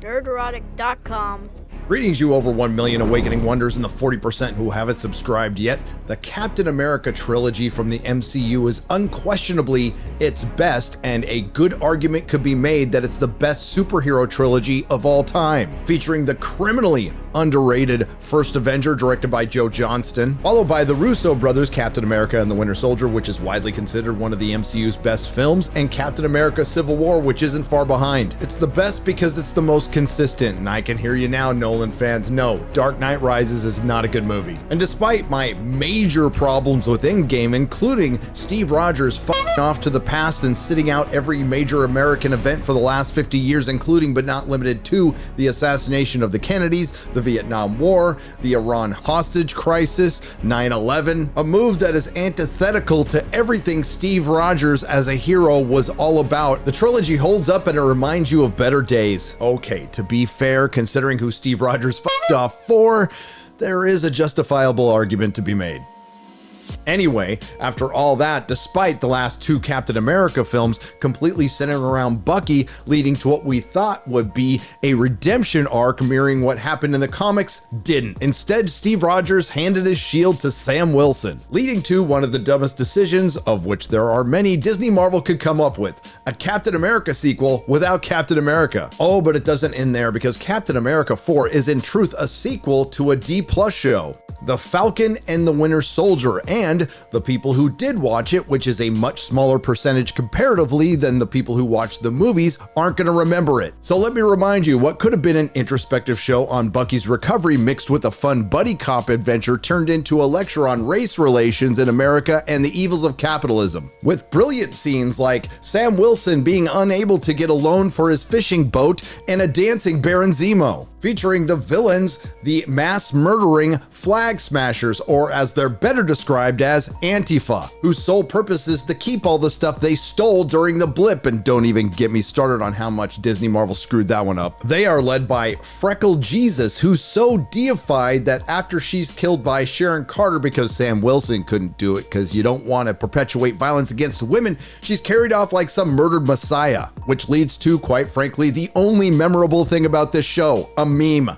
Nerdrotic.com. Greetings, you over 1 million awakening wonders and the 40% who haven't subscribed yet. The Captain America trilogy from the MCU is unquestionably its best, and a good argument could be made that it's the best superhero trilogy of all time, featuring the criminally underrated First Avenger, directed by Joe Johnston, followed by the Russo brothers' Captain America and the Winter Soldier, which is widely considered one of the MCU's best films, and Captain America Civil War, which isn't far behind. It's the best because it's the most consistent, and I can hear you now, Nolan fans. No, Dark Knight Rises is not a good movie. And despite my major problems with Endgame, including Steve Rogers f***ing off to the past and sitting out every major American event for the last 50 years, including but not limited to the assassination of the Kennedys, the Vietnam War, the Iran hostage crisis, 9/11, a move that is antithetical to everything Steve Rogers as a hero was all about, the trilogy holds up and it reminds you of better days. Okay, to be fair, considering who Steve Rogers f***ed off for, there is a justifiable argument to be made. Anyway, after all that, despite the last two Captain America films completely centering around Bucky, leading to what we thought would be a redemption arc mirroring what happened in the comics, didn't. Instead, Steve Rogers handed his shield to Sam Wilson, leading to one of the dumbest decisions, of which there are many, Disney Marvel could come up with: a Captain America sequel without Captain America. Oh, but it doesn't end there, because Captain America 4 is in truth a sequel to a D+ show, The Falcon and the Winter Soldier, and the people who did watch it, which is a much smaller percentage comparatively than the people who watched the movies, aren't going to remember it. So let me remind you, what could have been an introspective show on Bucky's recovery mixed with a fun buddy cop adventure turned into a lecture on race relations in America and the evils of capitalism, with brilliant scenes like Sam Wilson being unable to get a loan for his fishing boat and a dancing Baron Zemo, featuring the villains, the mass murdering flag smashers, or as they're better described as Antifa, whose sole purpose is to keep all the stuff they stole during the blip. And don't even get me started on how much Disney Marvel screwed that one up. They are led by Freckle Jesus, who's so deified that after she's killed by Sharon Carter, because Sam Wilson couldn't do it because you don't want to perpetuate violence against women, she's carried off like some murdered messiah, which leads to, quite frankly, the only memorable thing about this show: a meme.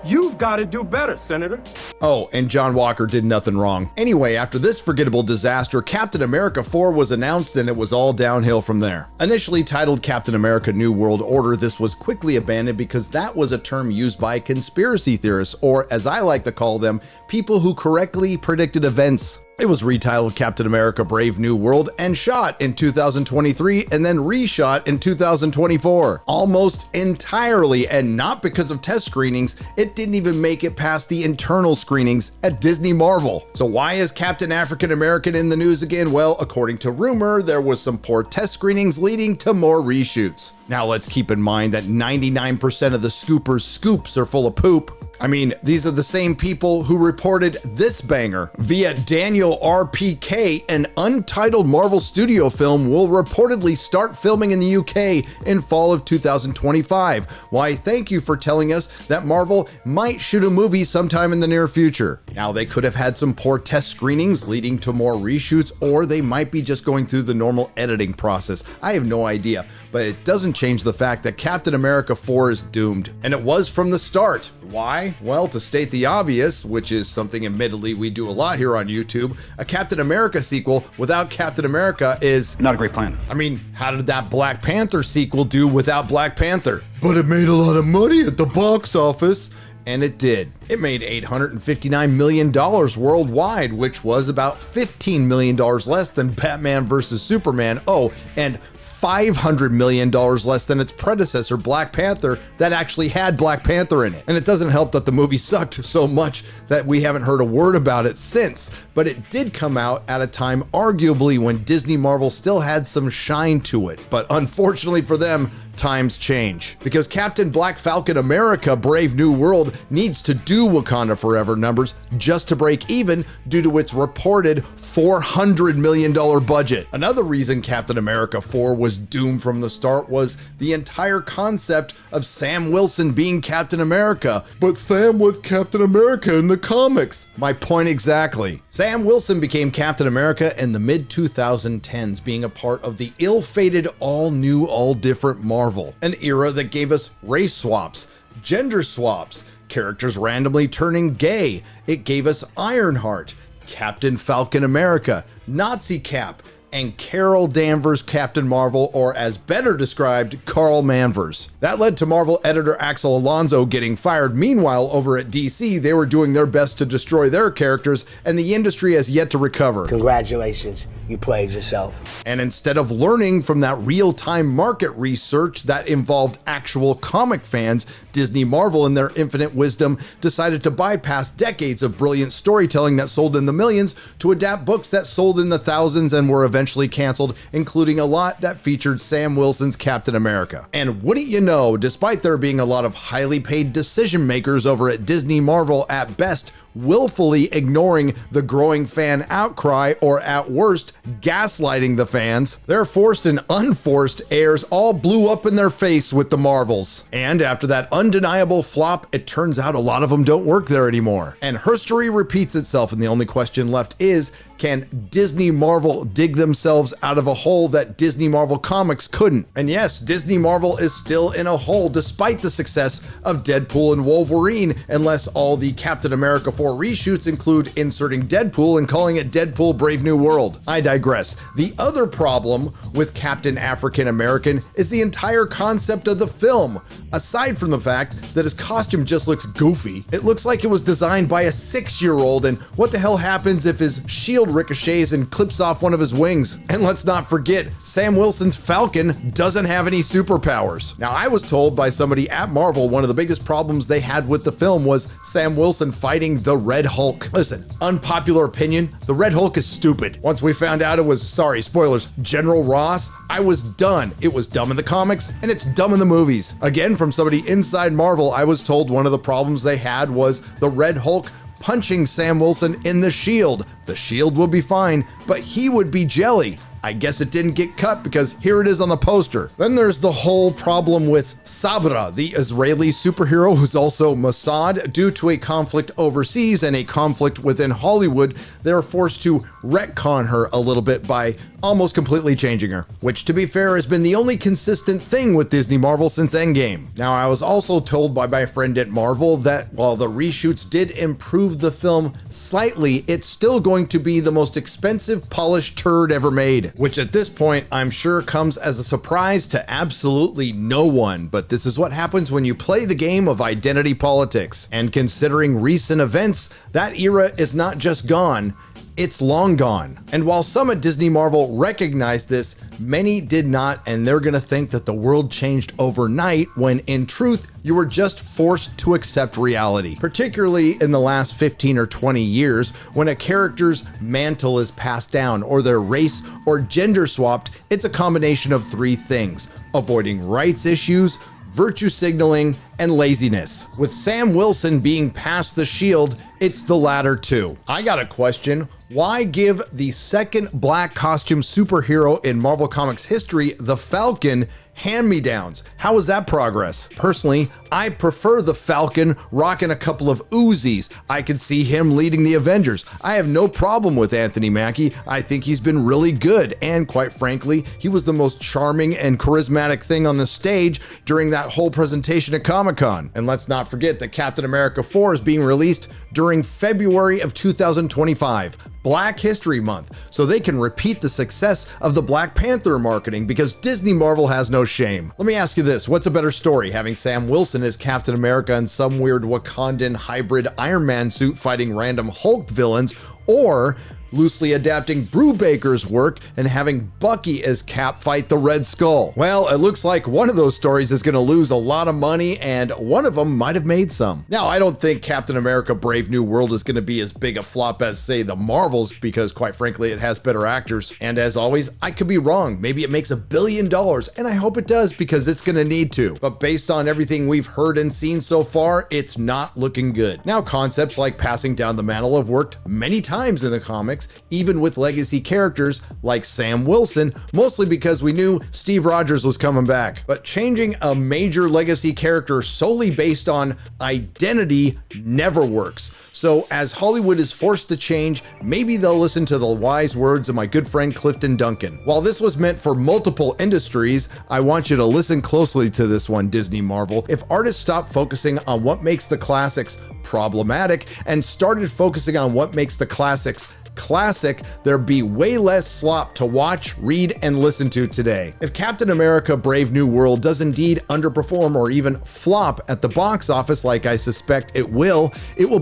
You've got to do better, Senator. Oh, and John Walker did nothing wrong. Anyway, after this forgettable disaster, Captain America 4 was announced, and it was all downhill from there. Initially titled Captain America New World Order, this was quickly abandoned because that was a term used by conspiracy theorists, or as I like to call them, people who correctly predicted events. It was retitled Captain America Brave New World and shot in 2023 and then reshot in 2024. Almost entirely, and not because of test screenings, it didn't even make it past the internal screenings at Disney Marvel. So why is Captain African American in the news again? Well, according to rumor, there was some poor test screenings leading to more reshoots. Now let's keep in mind that 99% of the scoopers' scoops are full of poop. I mean, these are the same people who reported this banger via Daniel RPK. An untitled Marvel Studio film will reportedly start filming in the UK in fall of 2025. Why, thank you for telling us that Marvel might shoot a movie sometime in the near future. Now, they could have had some poor test screenings leading to more reshoots, or they might be just going through the normal editing process. I have no idea, but it doesn't change the fact that Captain America 4 is doomed, and it was from the start. Why? Well, to state the obvious, which is something admittedly we do a lot here on YouTube, a Captain America sequel without Captain America is not a great plan. I mean, how did that Black Panther sequel do without Black Panther? But it made a lot of money at the box office. And it did. It made $859 million worldwide, which was about $15 million less than Batman vs. Superman. Oh, and $500 million less than its predecessor, Black Panther, that actually had Black Panther in it. And it doesn't help that the movie sucked so much that we haven't heard a word about it since, but it did come out at a time arguably when Disney Marvel still had some shine to it. But unfortunately for them, times change, because Captain Black Falcon America Brave New World needs to do Wakanda Forever numbers just to break even due to its reported $400 million budget. Another reason Captain America 4 was doomed from the start was the entire concept of Sam Wilson being Captain America. But Sam was Captain America in the comics. My point exactly. Sam Wilson became Captain America in the mid-2010s, being a part of the ill-fated all-new, all-different Marvel. Marvel, an era that gave us race swaps, gender swaps, characters randomly turning gay. It gave us Ironheart, Captain Falcon America, Nazi Cap, and Carol Danvers Captain Marvel, or as better described, Carl Manvers. That led to Marvel editor Axel Alonso getting fired. Meanwhile, over at DC, they were doing their best to destroy their characters, and the industry has yet to recover. Congratulations, you played yourself. And instead of learning from that real-time market research that involved actual comic fans, Disney Marvel, in their infinite wisdom, decided to bypass decades of brilliant storytelling that sold in the millions to adapt books that sold in the thousands and were eventually canceled, including a lot that featured Sam Wilson's Captain America. And wouldn't you know, despite there being a lot of highly paid decision makers over at Disney Marvel at best willfully ignoring the growing fan outcry, or at worst, gaslighting the fans, their forced and unforced heirs all blew up in their face with the Marvels. And after that undeniable flop, it turns out a lot of them don't work there anymore. And history repeats itself, and the only question left is, can Disney Marvel dig themselves out of a hole that Disney Marvel Comics couldn't? And yes, Disney Marvel is still in a hole despite the success of Deadpool and Wolverine, unless all the Captain America 4 reshoots include inserting Deadpool and calling it Deadpool Brave New World. I digress. The other problem with Captain African American is the entire concept of the film. Aside from the fact that his costume just looks goofy, it looks like it was designed by a 6-year-old, and what the hell happens if his shield ricochets and clips off one of his wings? And let's not forget, Sam Wilson's Falcon doesn't have any superpowers. Now, I was told by somebody at Marvel one of the biggest problems they had with the film was Sam Wilson fighting the Red Hulk. Listen, unpopular opinion, the Red Hulk is stupid. Once we found out it was, sorry, spoilers, General Ross, I was done. It was dumb in the comics, and it's dumb in the movies. Again, from somebody inside Marvel, I was told one of the problems they had was the Red Hulk punching Sam Wilson in the shield. The shield would be fine, but he would be jelly. I guess it didn't get cut because here it is on the poster. Then there's the whole problem with Sabra, the Israeli superhero who's also Mossad. Due to a conflict overseas and a conflict within Hollywood, they're forced to retcon her a little bit by almost completely changing her, which to be fair has been the only consistent thing with Disney Marvel since Endgame. Now, I was also told by my friend at Marvel that while the reshoots did improve the film slightly, it's still going to be the most expensive polished turd ever made, which at this point I'm sure comes as a surprise to absolutely no one. But this is what happens when you play the game of identity politics. And considering recent events, that era is not just gone, it's long gone. And while some at Disney Marvel recognized this, many did not, and they're gonna think that the world changed overnight when in truth, you were just forced to accept reality. Particularly in the last 15 or 20 years, when a character's mantle is passed down or their race or gender swapped, it's a combination of 3 things: avoiding rights issues, virtue signaling, and laziness. With Sam Wilson being passed the shield, it's the latter too. I got a question. Why give the second black costume superhero in Marvel Comics history, the Falcon, hand-me-downs? How is that progress? Personally, I prefer the Falcon rocking a couple of Uzis. I could see him leading the Avengers. I have no problem with Anthony Mackie. I think he's been really good, and quite frankly, he was the most charming and charismatic thing on the stage during that whole presentation at Comic-Con. And let's not forget that Captain America 4 is being released during February of 2025. Black History Month, so they can repeat the success of the Black Panther marketing, because Disney Marvel has no shame. Let me ask you this, what's a better story, having Sam Wilson as Captain America in some weird Wakandan hybrid Iron Man suit fighting random Hulk villains, or loosely adapting Brubaker's work and having Bucky as Cap fight the Red Skull? Well, it looks like one of those stories is going to lose a lot of money, and one of them might have made some. Now, I don't think Captain America Brave New World is going to be as big a flop as, say, the Marvels, because quite frankly, it has better actors. And as always, I could be wrong. Maybe it makes $1 billion, and I hope it does, because it's going to need to. But based on everything we've heard and seen so far, it's not looking good. Now, concepts like passing down the mantle have worked many times in the comics, comics, even with legacy characters like Sam Wilson, mostly because we knew Steve Rogers was coming back. But changing a major legacy character solely based on identity never works. So as Hollywood is forced to change, maybe they'll listen to the wise words of my good friend Clifton Duncan. While this was meant for multiple industries, I want you to listen closely to this one, Disney Marvel. If artists stopped focusing on what makes the classics problematic and started focusing on what makes the classics classic, there'd be way less slop to watch, read, and listen to today. If Captain America Brave New World does indeed underperform or even flop at the box office like I suspect it will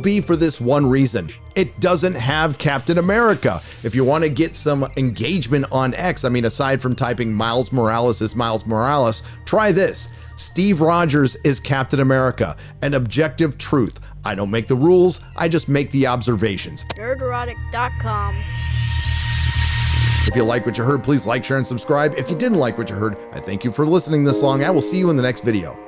be for this one reason. It doesn't have Captain America. If you want to get some engagement on X, I mean, aside from typing Miles Morales is Miles Morales, try this. Steve Rogers is Captain America, an objective truth. I don't make the rules, I just make the observations. Nerdrotic.com. If you like what you heard, please like, share, and subscribe. If you didn't like what you heard, I thank you for listening this long. I will see you in the next video.